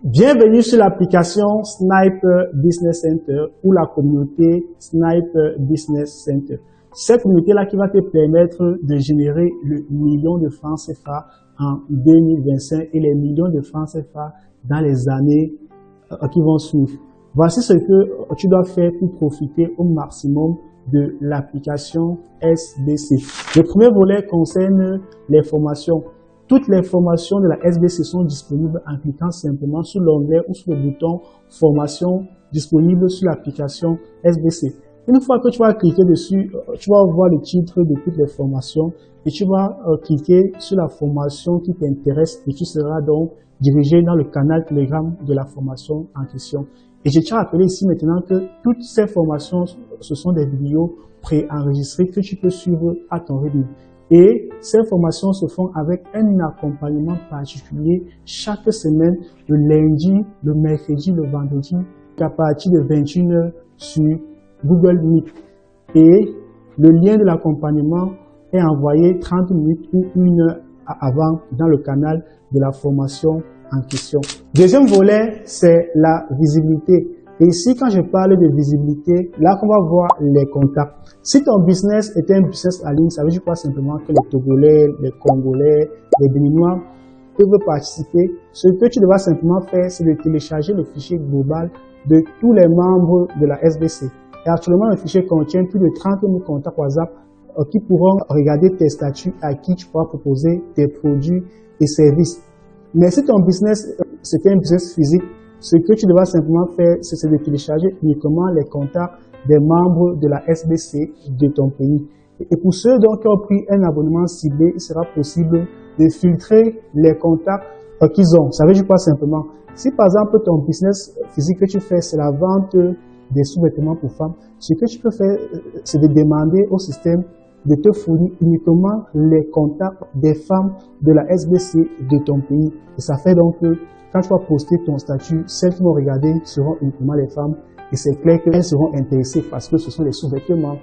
Bienvenue sur l'application Sniper Business Center ou la communauté Sniper Business Center. Cette communauté-là qui va te permettre de générer le million de francs CFA en 2025 et les millions de francs CFA dans les années qui vont suivre. Voici ce que tu dois faire pour profiter au maximum de l'application SBC. Le premier volet concerne les formations. Toutes les formations de la SBC sont disponibles en cliquant simplement sur l'onglet ou sur le bouton formation disponible sur l'application SBC. Une fois que tu vas cliquer dessus, tu vas voir le titre de toutes les formations et tu vas cliquer sur la formation qui t'intéresse et tu seras donc dirigé dans le canal Telegram de la formation en question. Et je tiens à rappeler ici maintenant que toutes ces formations, ce sont des vidéos préenregistrées que tu peux suivre à ton rythme. Et ces formations se font avec un accompagnement particulier chaque semaine, le lundi, le mercredi, le vendredi, à partir de 21h sur Google Meet. Et le lien de l'accompagnement est envoyé 30 minutes ou 1 heure avant dans le canal de la formation en question. Deuxième volet, c'est la visibilité. Et ici, quand je parle de visibilité, là qu'on va voir les contacts. Si ton business est un business en ligne, ça veut dire quoi simplement que les Togolais, les Congolais, les Béninois peuvent participer. Ce que tu devras simplement faire, c'est de télécharger le fichier global de tous les membres de la SBC. Et actuellement, le fichier contient plus de 30 000 contacts WhatsApp qui pourront regarder tes statuts à qui tu pourras proposer tes produits et services. Mais si ton business, c'est un business physique, ce que tu devras simplement faire, c'est de télécharger uniquement les contacts des membres de la SBC de ton pays. Et pour ceux donc qui ont pris un abonnement ciblé, il sera possible de filtrer les contacts qu'ils ont. Ça veut dire quoi simplement? Si par exemple ton business physique que tu fais, c'est la vente des sous-vêtements pour femmes, ce que tu peux faire, c'est de demander au système de te fournir uniquement les contacts des femmes de la SBC de ton pays. Et ça fait donc que quand tu vas poster ton statut, celles qui vont regarder seront uniquement les femmes et c'est clair qu'elles seront intéressées parce que ce sont des sous-vêtements.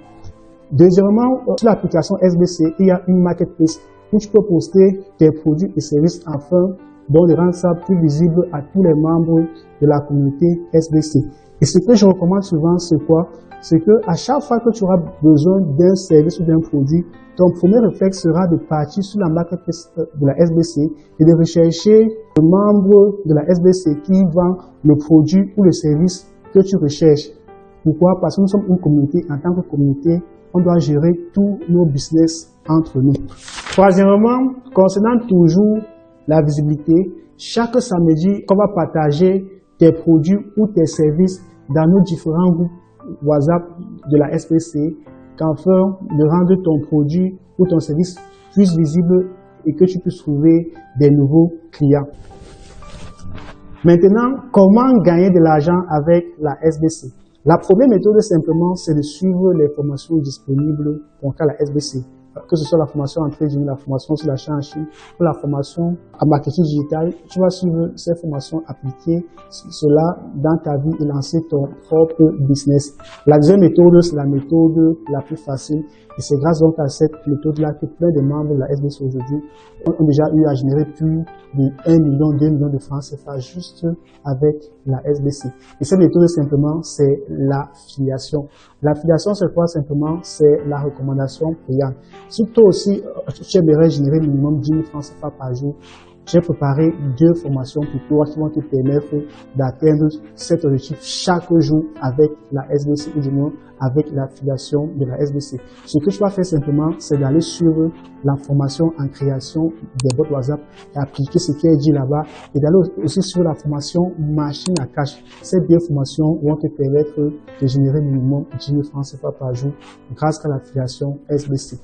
Deuxièmement, sur l'application SBC, il y a une marketplace où tu peux poster tes produits et services afin de rendre ça plus visible à tous les membres de la communauté SBC. Et ce que je recommande souvent, c'est quoi? C'est que à chaque fois que tu auras besoin d'un service ou d'un produit, ton premier réflexe sera de partir sur la marketplace de la SBC et de rechercher le membre de la SBC qui vend le produit ou le service que tu recherches. Pourquoi? Parce que nous sommes une communauté. En tant que communauté, on doit gérer tous nos business entre nous. Troisièmement, concernant toujours la visibilité, chaque samedi, on va partager tes produits ou tes services dans nos différents groupes WhatsApp de la SBC, qu'afin de rendre ton produit ou ton service plus visible et que tu puisses trouver des nouveaux clients. Maintenant, comment gagner de l'argent avec la SBC? La première méthode, simplement, c'est de suivre les formations disponibles pour la SBC. Que ce soit la formation en trading, la formation sur l'achat en Chine, ou la formation en marketing digital, tu vas suivre ces formations, appliquer cela dans ta vie et lancer ton propre business. La deuxième méthode, c'est la méthode la plus facile. Et c'est grâce donc à cette méthode-là que plein de membres de la SBC aujourd'hui ont déjà eu à générer plus de 1 million, 2 millions de francs CFA juste avec la SBC. Et cette méthode, simplement, c'est l'affiliation. L'affiliation, c'est quoi simplement? C'est la recommandation payante. Si toi aussi, tu aimerais générer minimum 10 000 francs CFA par jour, j'ai préparé 2 formations pour toi qui vont te permettre d'atteindre cet objectif chaque jour avec la SBC ou du moins avec l'affiliation de la SBC. Ce que tu vas faire simplement, c'est d'aller suivre la formation en création des bots WhatsApp et appliquer ce qui est dit là-bas et d'aller aussi suivre la formation machine à cash. Ces 2 formations vont te permettre de générer minimum 10 000 francs CFA par jour grâce à l'affiliation SBC.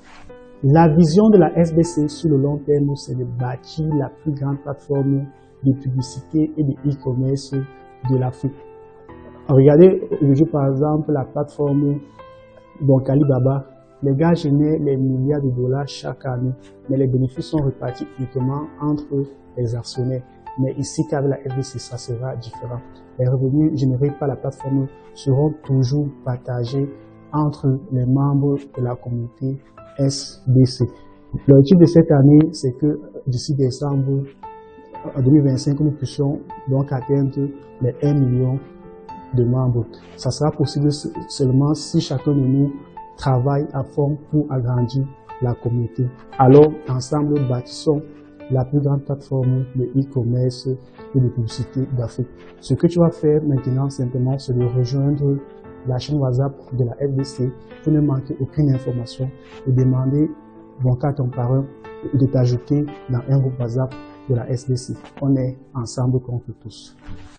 La vision de la SBC sur le long terme, c'est de bâtir la plus grande plateforme de publicité et de e-commerce de l'Afrique. Regardez aujourd'hui par exemple la plateforme Alibaba. Les gars génèrent les milliards de dollars chaque année, mais les bénéfices sont répartis uniquement entre les actionnaires. Mais ici, qu'avec la SBC, ça sera différent. Les revenus générés par la plateforme seront toujours partagés entre les membres de la communauté SBC. L'objectif de cette année, c'est que d'ici décembre, en 2025, nous puissions donc atteindre les 1 million de membres. Ça sera possible seulement si chacun de nous travaille à fond pour agrandir la communauté. Alors, ensemble, bâtissons la plus grande plateforme de e-commerce et de publicité d'Afrique. Ce que tu vas faire maintenant, simplement, c'est de rejoindre la chaîne WhatsApp de la FDC pour ne manquer aucune information et demander à ton parrain de t'ajouter dans un groupe WhatsApp de la SDC. On est ensemble contre tous.